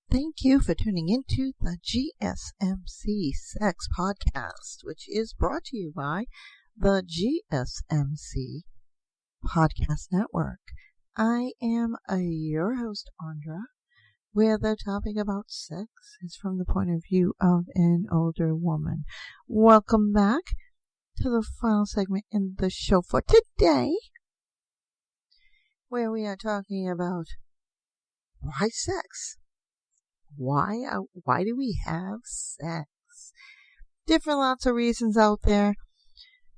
Thank you for tuning into the GSMC Sex Podcast, which is brought to you by the GSMC Podcast Network. I am your host, Andra, where the topic about sex is from the point of view of an older woman. Welcome back to the final segment in the show for today, where we are talking about why sex? Why do we have sex? Different lots of reasons out there.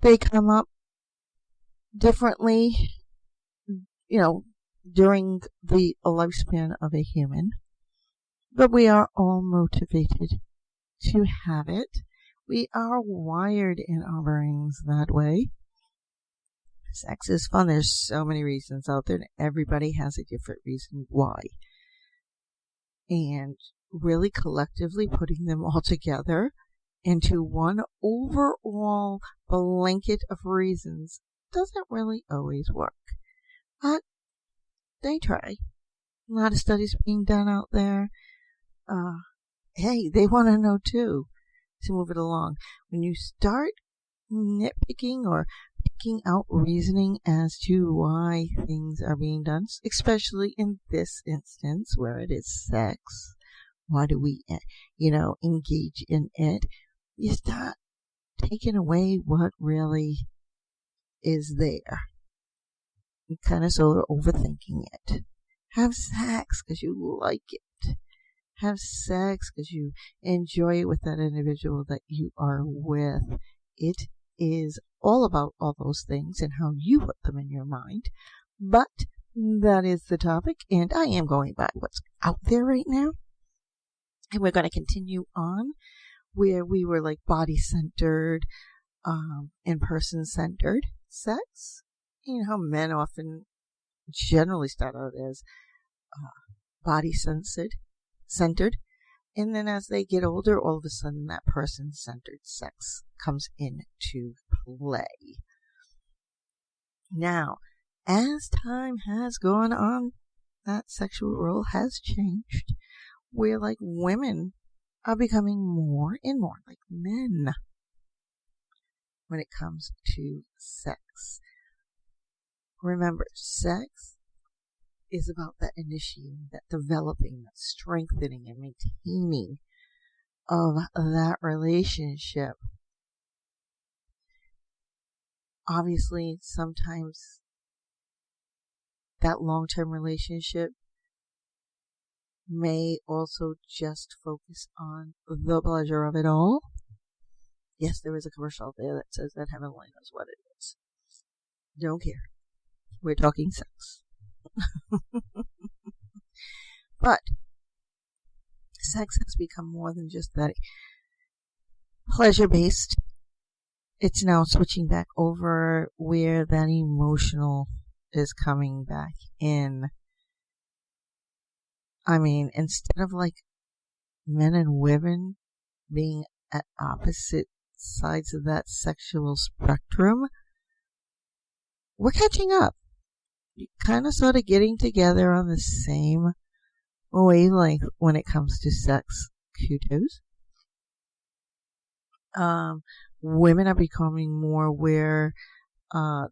They come up differently, during the lifespan of a human. But we are all motivated to have it. We are wired in our brains that way. Sex is fun. There's so many reasons out there, and everybody has a different reason why. And really collectively putting them all together into one overall blanket of reasons doesn't really always work. But they try. A lot of studies being done out there. Hey, they want to know too. To move it along. When you start nitpicking or picking out reasoning as to why things are being done, especially in this instance where it is sex, Why do we, engage in it? You start taking away what really is there. You kind of sort of overthinking it. Have sex because you like it. Have sex because you enjoy it with that individual that you are with. It is all about all those things and how you put them in your mind. But that is the topic, and I am going by what's out there right now. And we're going to continue on where we were like body-centered, and person-centered sex. You know how men often generally start out as body-centered, and then as they get older, all of a sudden that person-centered sex comes into play. Now, as time has gone on, that sexual role has changed, where like women are becoming more and more like men when it comes to sex. Remember, sex is about that initiating, that developing, that strengthening and maintaining of that relationship. Obviously, sometimes that long-term relationship may also just focus on the pleasure of it all. Yes, there is a commercial there that says that heaven only knows what it is. Don't care. We're talking sex. But sex has become more than just that pleasure-based. It's now switching back over where that emotional is coming back in. I mean, instead of like men and women being at opposite sides of that sexual spectrum, we're catching up. Kind of sort of getting together on the same wavelength when it comes to sex. Kudos. Women are becoming more where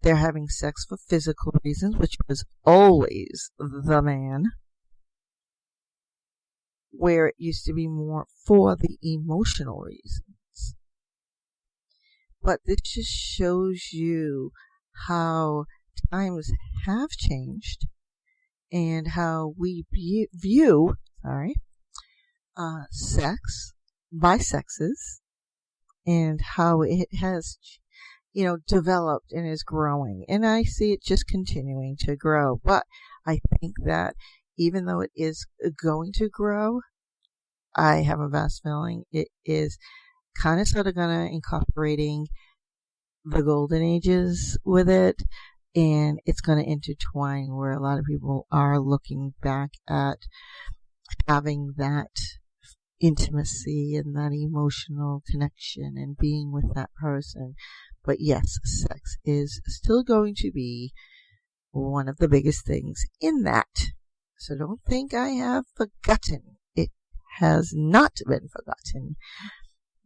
they're having sex for physical reasons, which was always the man, where it used to be more for the emotional reasons. But this just shows you how times have changed and how we view sex by sexes, and how it has, developed and is growing. And I see it just continuing to grow. But I think that even though it is going to grow, I have a vast feeling it is kind of sort of going to incorporating the golden ages with it, and it's going to intertwine where a lot of people are looking back at having that intimacy and that emotional connection and being with that person. But yes, sex is still going to be one of the biggest things in that. So don't think I have forgotten. It has not been forgotten.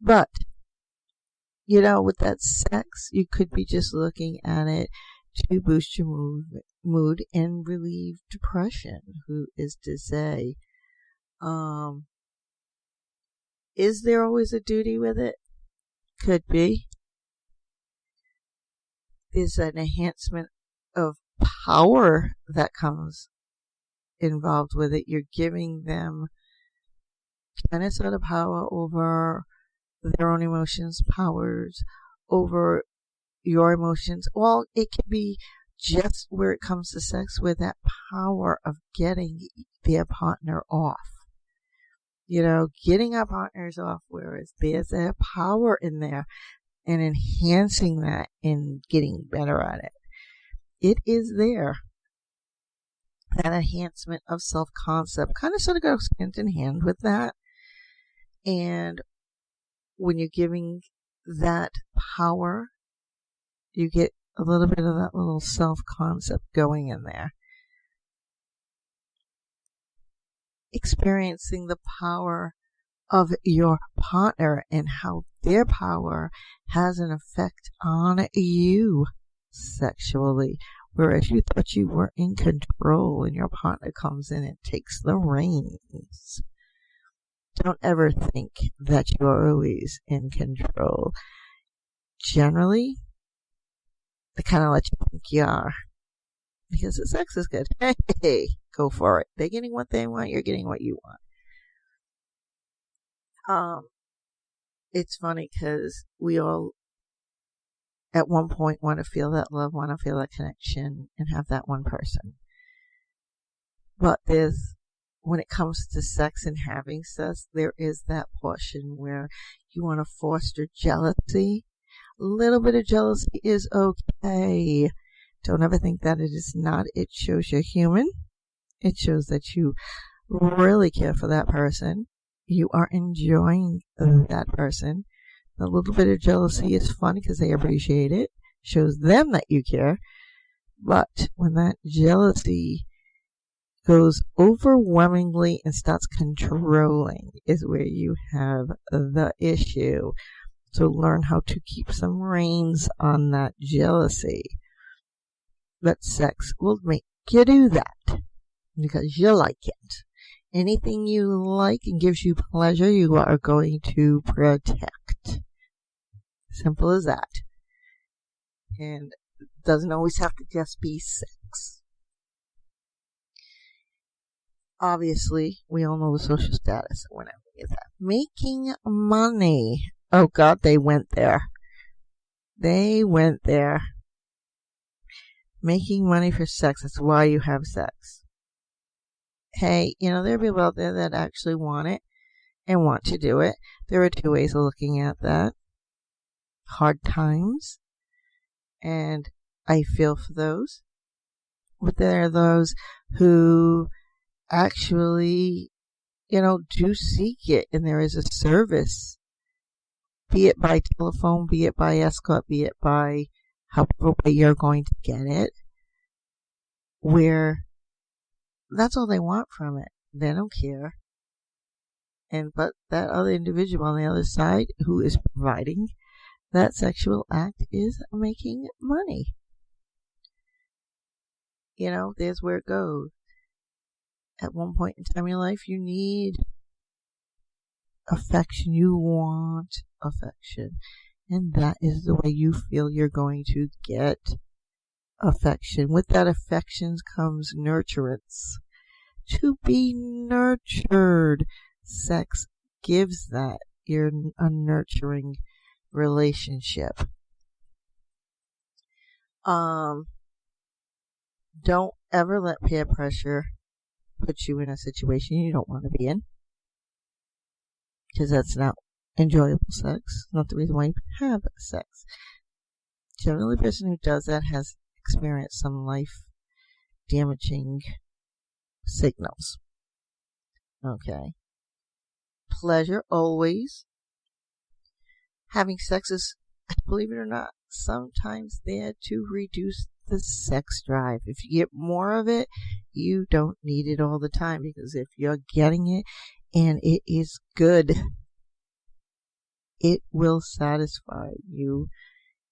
But, with that sex, you could be just looking at it to boost your mood and relieve depression. Who is to say? Is there always a duty with it? Could be. There's an enhancement of power that comes involved with it. You're giving them kind of sort of power over their own emotions, powers over your emotions. Well, it can be just where it comes to sex, with that power of getting their partner off. Getting our partners off, whereas there's a power in there and enhancing that and getting better at it. It is there. That enhancement of self-concept kind of sort of goes hand in hand with that. And when you're giving that power, you get a little bit of that little self-concept going in there. Experiencing the power of your partner and how their power has an effect on you sexually. Whereas you thought you were in control, and your partner comes in and takes the reins. don't ever think that you are always in control. Generally, they kind of let you think you are. Because the sex is good. Hey, go for it. They're getting what they want. You're getting what you want. It's funny because we all, at one point, want to feel that love, want to feel that connection, and have that one person. But when it comes to sex and having sex, there is that portion where you want to foster jealousy. A little bit of jealousy is okay. Don't ever think that it is not. It shows you're human. It shows that you really care for that person. You are enjoying that person. A little bit of jealousy is fun because they appreciate it. Shows them that you care. But when that jealousy goes overwhelmingly and starts controlling is where you have the issue. So learn how to keep some reins on that jealousy. But sex will make you do that because you like it. Anything you like and gives you pleasure, you are going to protect. Simple as that. And it doesn't always have to just be sex. Obviously, we all know the social status of whenever we get that. Making money. Oh God, they went there. They went there. Making money for sex. That's why you have sex. Hey, there are people out there that actually want it and want to do it. There are two ways of looking at that. Hard times. And I feel for those. But there are those who actually, do seek it. And there is a service. Be it by telephone, be it by escort, be it by however way you're going to get it, where that's all they want from it. They don't care. But that other individual on the other side who is providing that sexual act is making money. There's where it goes. At one point in time in your life, you need affection. You want affection. And that is the way you feel you're going to get affection. With that affection comes nurturance. To be nurtured. Sex gives that. You're a nurturing relationship. Don't ever let peer pressure put you in a situation you don't want to be in. Because that's not enjoyable sex. Not the reason why you have sex. Generally, the person who does that has experienced some life-damaging signals. Okay. Pleasure always. Having sex is, believe it or not, sometimes there to reduce the sex drive. If you get more of it, you don't need it all the time. Because if you're getting it and it is good, it will satisfy you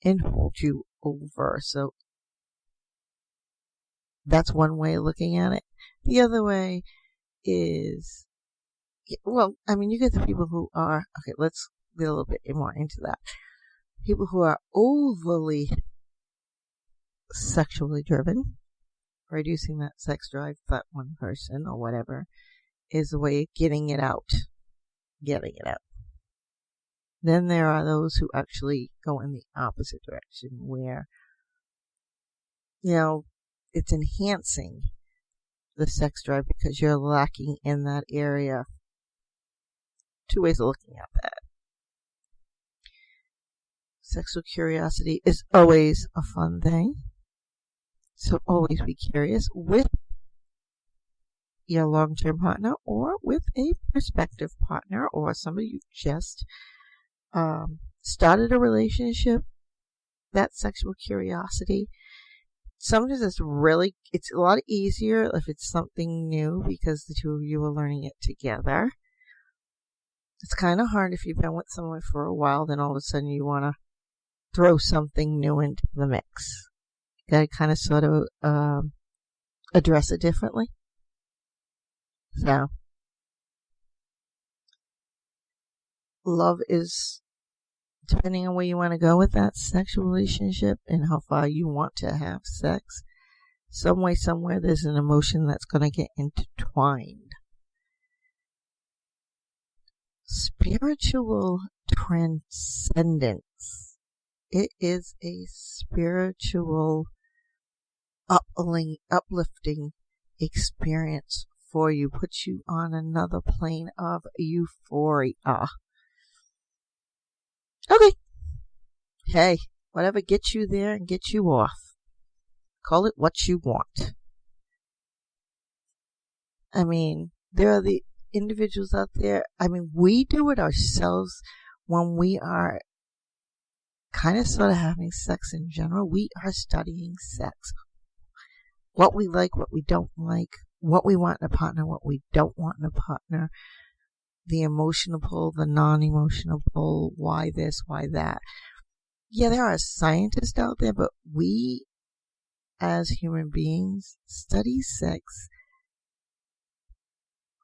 and hold you over. So that's one way of looking at it. The other way is, you get the people who are, okay, let's get a little bit more into that. People who are overly sexually driven, reducing that sex drive, that one person or whatever, is a way of getting it out. Then there are those who actually go in the opposite direction where, it's enhancing the sex drive because you're lacking in that area. Two ways of looking at that. Sexual curiosity is always a fun thing. So always be curious with your long-term partner or with a prospective partner or somebody you just started a relationship. That sexual curiosity, sometimes it's a lot easier if it's something new because the two of you are learning it together. It's kind of hard if you've been with someone for a while, then all of a sudden you want to throw something new into the mix. You got to kind of sort of address it differently. So, love is depending on where you want to go with that sexual relationship and how far you want to have sex. Some way, somewhere, there's an emotion that's going to get intertwined. Spiritual transcendence. It is a spiritual uplifting experience for you. Puts you on another plane of euphoria. Okay. Hey, whatever gets you there and gets you off. Call it what you want. I mean, there are the individuals out there. I mean, we do it ourselves when we are kind of sort of having sex in general. We are studying sex. What we like, what we don't like, what we want in a partner, what we don't want in a partner, the emotional pull, the non-emotional pull, why this, why that. Yeah, there are scientists out there, but we as human beings study sex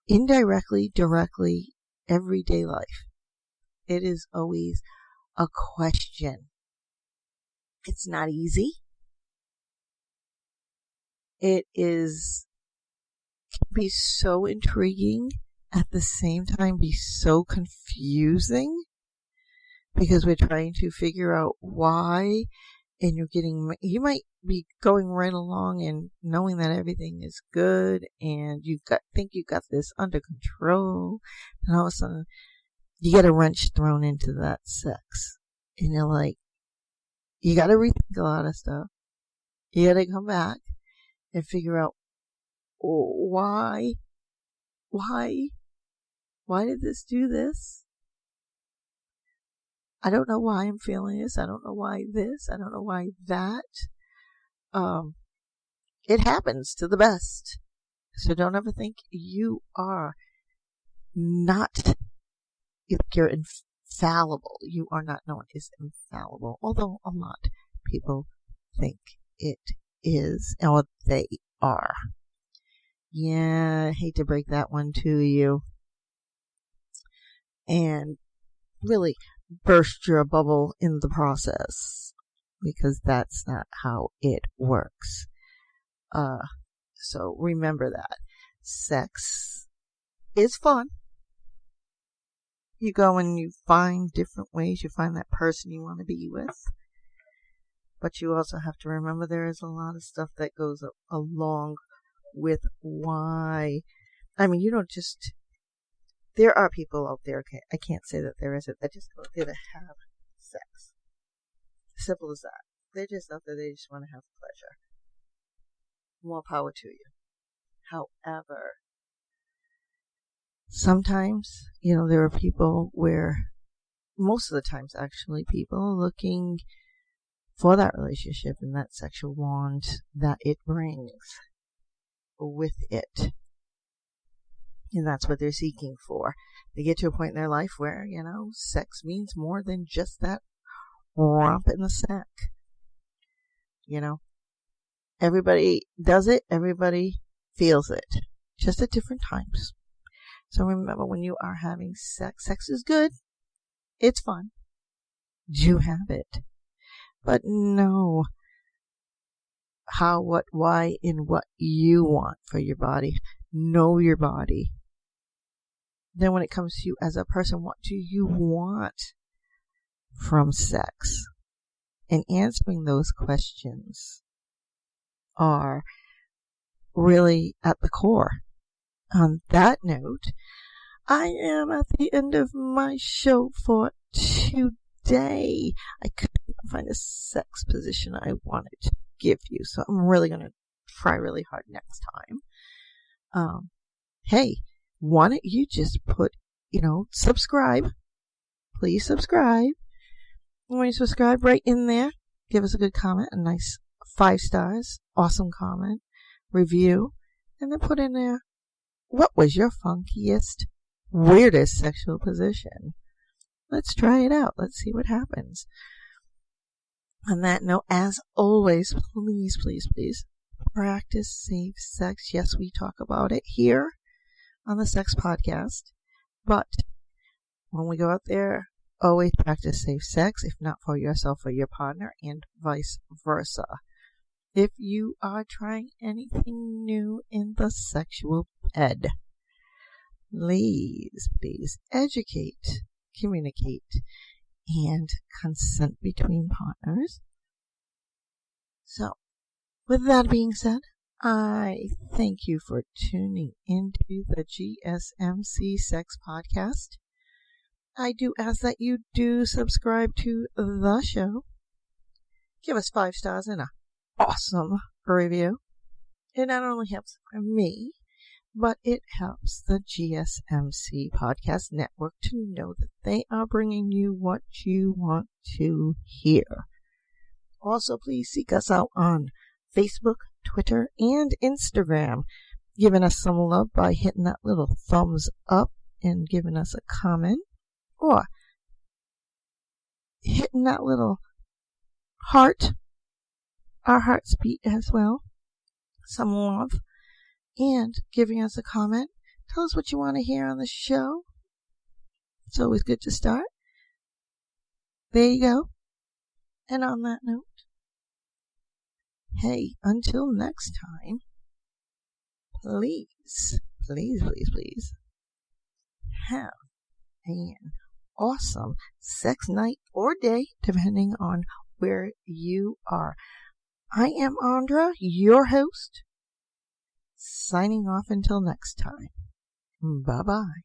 indirectly, directly, everyday life. It is always a question. It's not easy. It can be so intriguing, at the same time be so confusing, because we're trying to figure out why, and you might be going right along and knowing that everything is good, and think you got this under control, and all of a sudden you get a wrench thrown into that sex, and you're like, you got to rethink a lot of stuff. You got to come back and figure out why did this do this? I don't know why I'm feeling this. I don't know why this. I don't know why that. It happens to the best. So don't ever think you are not, you're infallible. You are not. No one is infallible. Although a lot of people think it is, or they are. Yeah, I hate to break that one to you. And really burst your bubble in the process, because that's not how it works. So remember that. Sex is fun. You go and you find different ways. You find that person you want to be with. But you also have to remember there is a lot of stuff that goes along with why. I mean, you don't just... There are people out there, okay, I can't say that there isn't, that just go out there to have sex. Simple as that. They're just out there, they just want to have pleasure. More power to you. However, sometimes, there are people where, most of the times actually, people are looking for that relationship and that sexual bond that it brings with it. And that's what they're seeking for. They get to a point in their life where, sex means more than just that romp in the sack. Everybody does it. Everybody feels it. Just at different times. So remember, when you are having sex, sex is good. It's fun. Do have it. But know how, what, why, and what you want for your body. Know your body. Then when it comes to you as a person, what do you want from sex? And answering those questions are really at the core. On that note, I am at the end of my show for today. I couldn't find a sex position I wanted to give you, so I'm really going to try really hard next time. Hey, why don't you just put, subscribe. Please subscribe. When you subscribe, right in there, give us a good comment, a nice 5 stars, awesome comment, review, and then put in there, what was your funkiest, weirdest sexual position? Let's try it out. Let's see what happens. On that note, as always, please, please, please, practice safe sex. Yes, we talk about it here on the Sex Podcast, but when we go out there, always practice safe sex, if not for yourself or your partner, and vice versa. If you are trying anything new in the sexual bed, please educate, communicate, and consent between partners. So, with that being said, I thank you for tuning into the GSMC Sex Podcast. I do ask that you do subscribe to the show. Give us 5 stars and an awesome review. It not only helps me, but it helps the GSMC Podcast Network to know that they are bringing you what you want to hear. Also, please seek us out on Facebook, Twitter, and Instagram. Giving us some love by hitting that little thumbs up and giving us a comment. Or hitting that little heart. Our hearts beat as well. Some love. And giving us a comment. Tell us what you want to hear on the show. It's always good to start. There you go. And on that note, hey, until next time, please have an awesome sex night or day, depending on where you are. I am Andra, your host, signing off until next time. Bye-bye.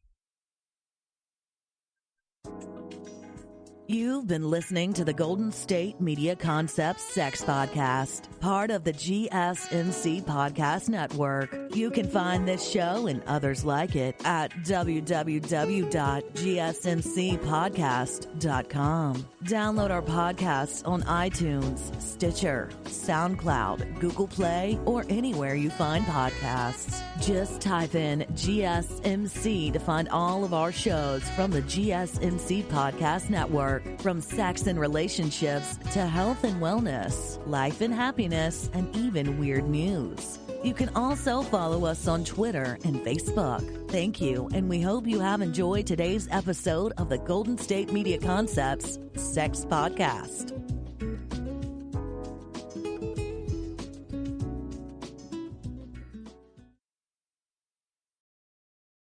You've been listening to the Golden State Media Concepts Sex Podcast, part of the GSMC Podcast Network. You can find this show and others like it at www.gsmcpodcast.com. Download our podcasts on iTunes, Stitcher, SoundCloud, Google Play, or anywhere you find podcasts. Just type in GSMC to find all of our shows from the GSMC Podcast Network. From sex and relationships to health and wellness, life and happiness, and even weird news. You can also follow us on Twitter and Facebook. Thank you, and we hope you have enjoyed today's episode of the Golden State Media Concepts Sex Podcast.